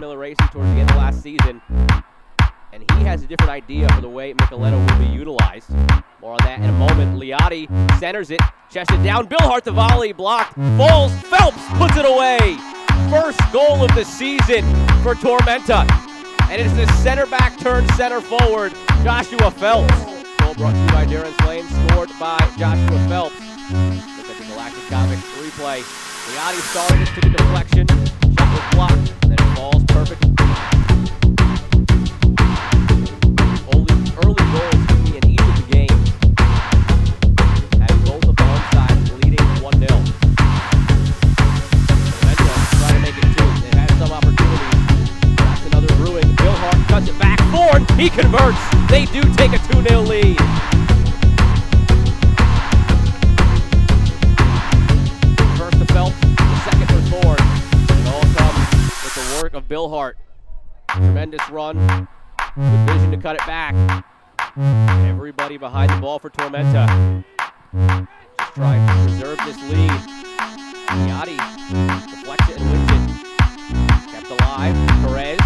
Miller Racing towards the end of last season. And he has a different idea for the way Micheletto will be utilized. More on that in a moment. Liotti centers it, chests it down. Billhart, the volley blocked, falls. Phelps puts it away. First goal of the season for Tormenta. And it is the center back turned center forward, Joshua Phelps. Goal brought to you by Darren Slane, scored by Joshua Phelps. Look at the Galactic Comic replay. Liotti started it, took a deflection, shot was blocked, and then it falls perfect. Early goals in each of the games. Having both of the home sides leading 1-0. Tormenta trying to make it 2. They've had some opportunities. That's another brewing. Billhart cuts it back. Thorne, he converts. They do take a 2-0 lead. First to Phelps, the second for Thorne. It all comes with the work of Billhart. Tremendous run. Good vision to cut it back. Everybody behind the ball for Tormenta. Just trying to preserve this lead. Liotti deflects it and wins it. Kept alive. Perez.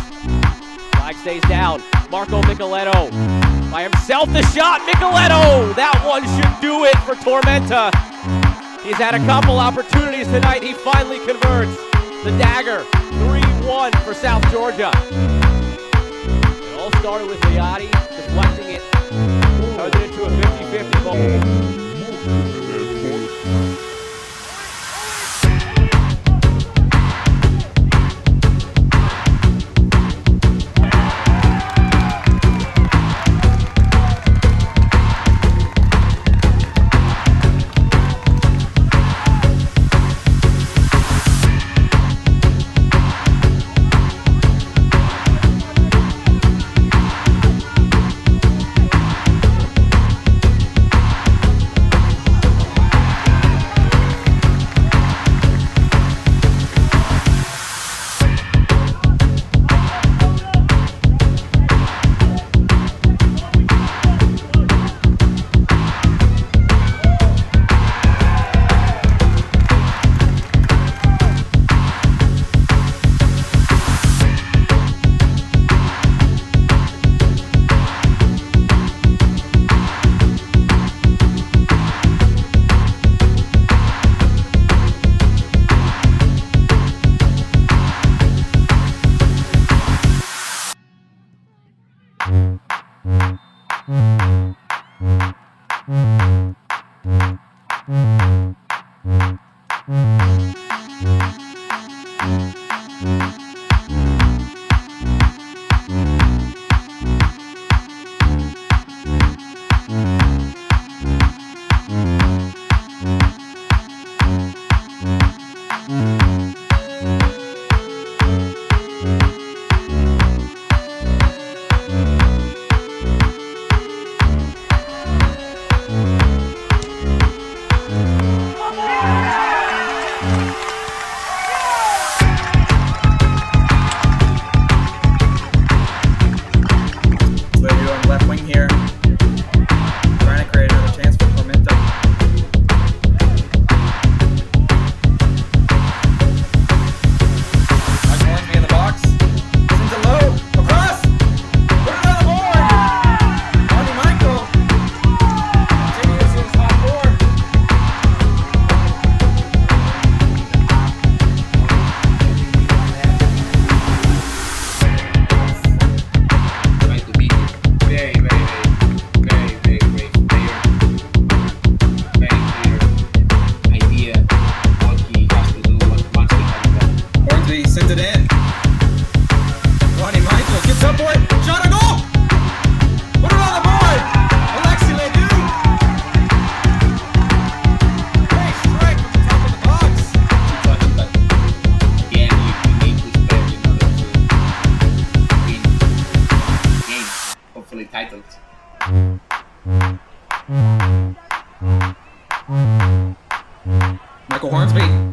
Flag stays down. Marco Micheletto by himself. The shot. Micheletto! That one should do it for Tormenta. He's had a couple opportunities tonight. He finally converts. The dagger. 3-1 for South Georgia. All started with Liotti deflecting it, turned it into a 50-50 ball.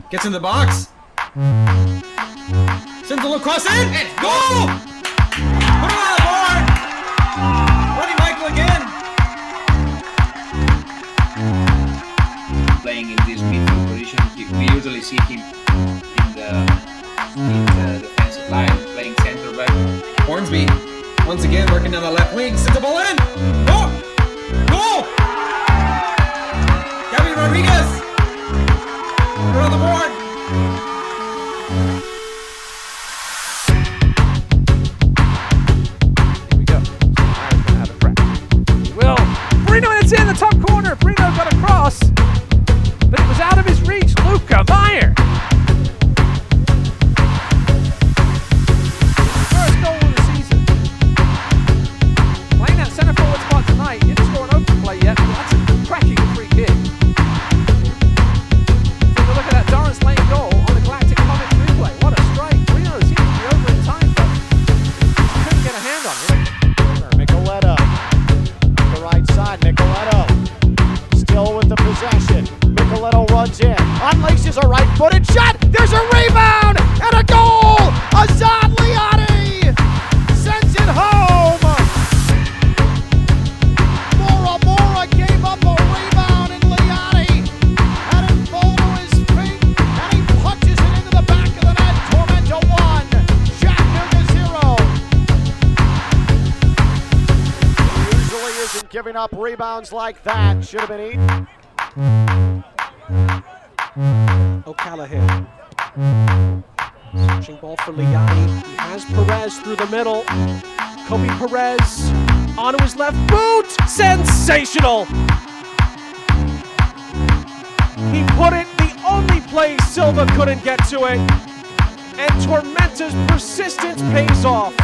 Gets in the box. Sends a little cross in. And goal! Put it on the board. Ronnie Michael again. Playing in this midfield position, we usually see him in the defensive line, playing center. Once again, working down the left wing. Sends the ball in. Goal! Goal! Gabby Rodriguez. Put on the board. Here we go. Myers gonna have a crack. Will Brino, and it's in the top corner. Brino got across, but it was out of his reach. Luca Meyer. First goal of the season. Playing that centre forward spot tonight. He didn't score an open play yet, but that's a cracking free kick. Take a look at that Dorrance Lane goal on the Galactic Comic replay. What a strike. Brino seems to be over in time, but just couldn't get a hand on it. Micheletto, up the right side, Micheletto, still with the possession. Micheletto runs in, unleashes a right-footed shot, there's a rebound, and a goal! Azad Liani sends it home! Mora gave up a rebound, and Liani had it fall to his feet, and he punches it into the back of the net. Tormenta 1, Chattanooga 0. He usually isn't giving up rebounds like that. Should have been eaten. O'Callaghan. Switching ball for Liani. He has Perez through the middle. Kobe Perez onto his left boot. Sensational! He put it the only place Silva couldn't get to it. And Tormenta's persistence pays off.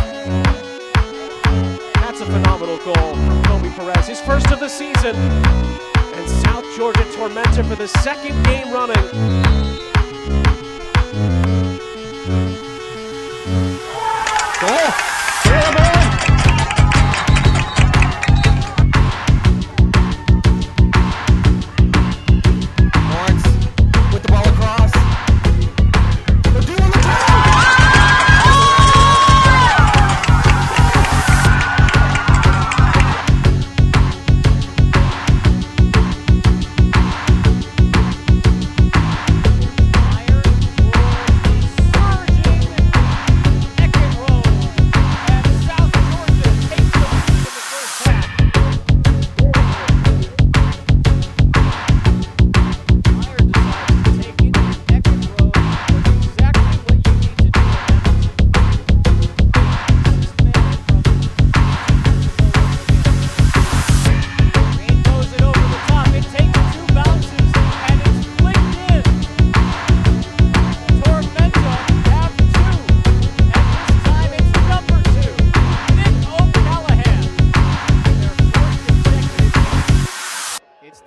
That's a phenomenal goal from Kobe Perez, his first of the season. And South Georgia Tormenta for the second game running. Goal! Taylor Bowen! Lawrence with the ball across. They're doing the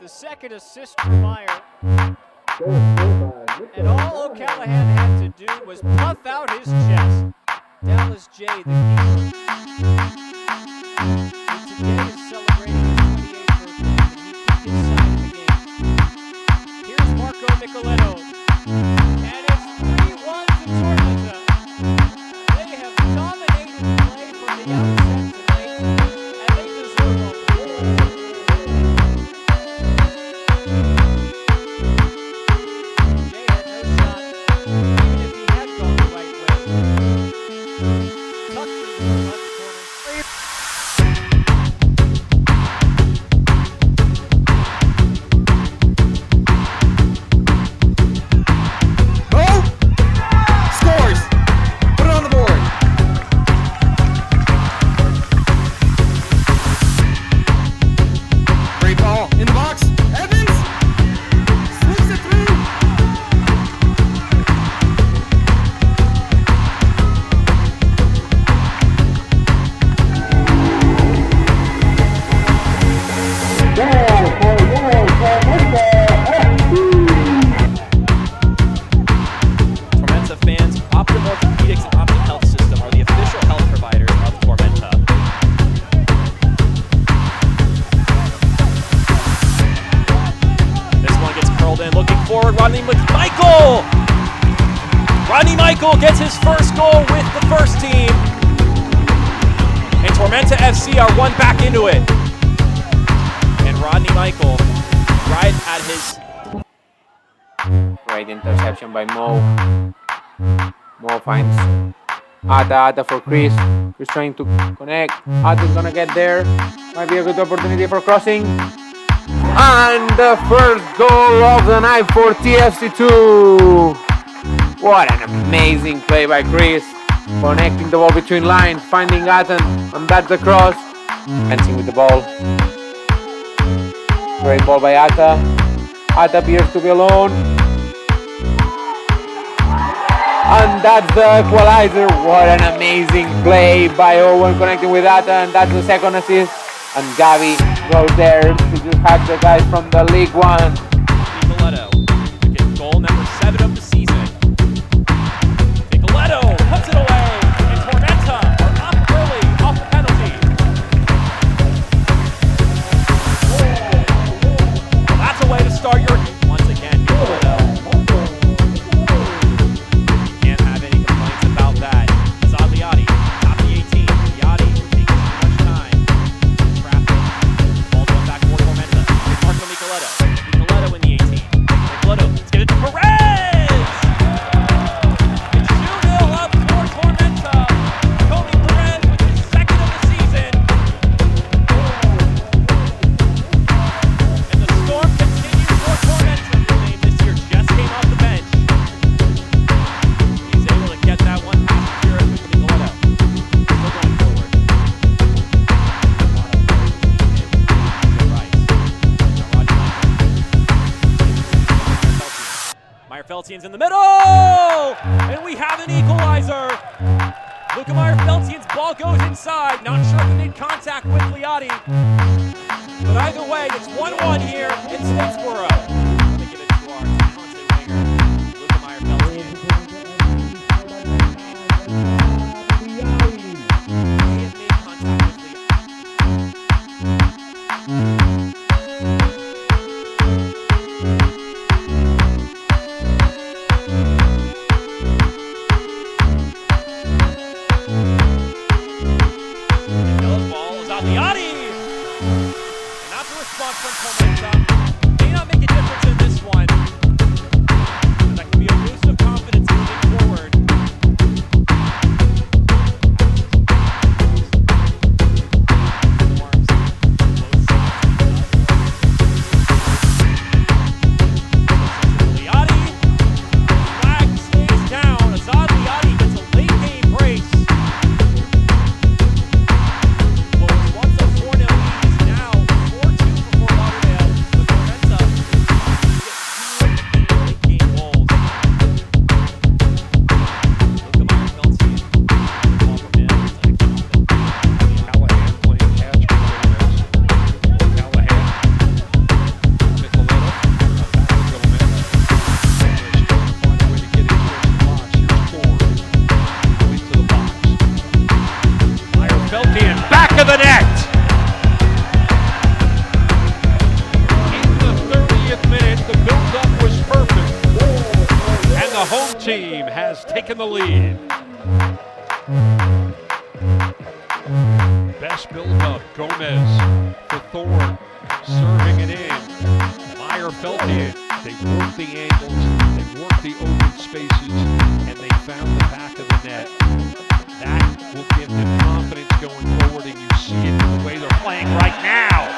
second assist for Meyer. And all O'Callaghan had to do was puff out his chest. Dallas J, the keeper. Who today is celebrating his 28th birthday, and he kicked his side of the game. Here's Marco Micheletto. And it's 3-1 to Tormenta. They have dominated play from the outset tonight, and they deserve a Rodney Michael gets his first goal with the first team. And Tormenta FC are one back into it. And Rodney Michael, right at his... Great interception by Mo. Mo finds Ata for Chris. He's trying to connect. Atta's gonna get there. Might be a good opportunity for crossing. And the first goal of the night for TFC2. What an amazing play by Chris. Connecting the ball between lines, finding Atan, and that's the cross. Fencing with the ball. Great ball by Atta. Atta appears to be alone. And that's the equalizer. What an amazing play by Owen connecting with Atta, and that's the second assist. And Gavi goes there to just hack the guys from the League One. Nicoletto gets goal number 7 of the season. Nicoletto puts it away, and Tormenta are up early off the penalty. Well, that's a way to start your once again, Nicoletto. You can't have any complaints about that. Azad Liati, top the 18. Liati taking too much time. Traffic. Ball going back toward Tormenta. It's Marco Nicoletto. Nicoletto in the 18. Nicoletto, let's get it to Perez! It's 2-0 up for Tormenta. Tony Perez with his second of the season. And the storm continues for Tormenta. Their name this year just came off the bench. He's able to get that one past Garrett with Nicoletto. Still going forward. Meyer-Feltien's in the middle, and we have an equalizer. Luka Meyer-Feltien's ball goes inside. Not sure if he made contact with Liati, but either way, it's 1-1 here in Statesboro. Let me give it to our talented winger, Luka Meyer-Feltien. He has made contact with Liati. And that's a response from Tormenta. May not make a difference in this one, but that can be a boost of confidence moving forward. Liati, flag stays down. Azad Liati gets a late game brace. Back of the net. In the 30th minute, the build-up was perfect. And the home team has taken the lead. Best build-up, Gomez for Thorne, serving it in. Meyer-Feltien, they worked the angles, they worked the open spaces, and they found the back of the net. That will give them confidence going forward, and you see it in the way they're playing right now.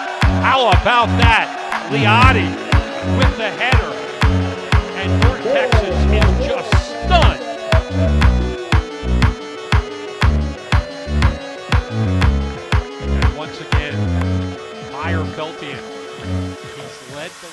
How about that? Liati with the header, and North Texas is just stunned. And once again, Meyer-Feltien, he's led the